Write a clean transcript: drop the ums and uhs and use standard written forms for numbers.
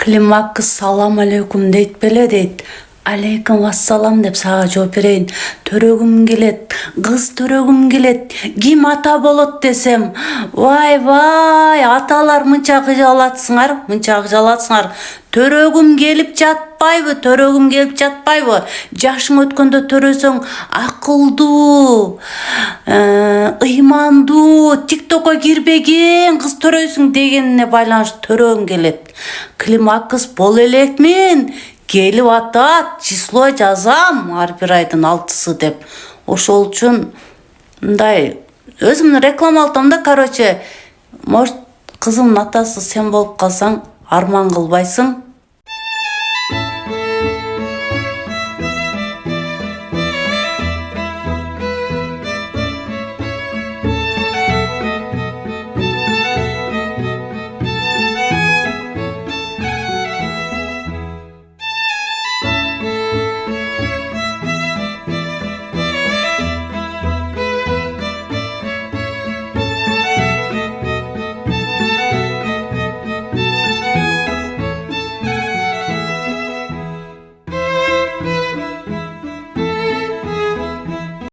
Климаккыз салам алейкум дейт беле дейт. Алейкум ассалам деп сага жооп берейин. Төрөгүм келет, кыз төрөгүм келет. Ким ата болот десем, вай, аталар мынча кыжалатсыңар. Төрөгүм келип жатпайбы? Жашың өткөндө төрөсөң акылдуу, ыймандуу, тиктокко кирбеген кыз төрөйсүң дегенине байланыштуу төрөгүм келет. Климаккыз бол элекмин. Келип атат, число жазам, ар бир айдын 6-сы деп. Ошол үчүн мындай өзүмдү реклама алам да, может, кызымдын атасы сен болуп калсаң, арман кылбайсың.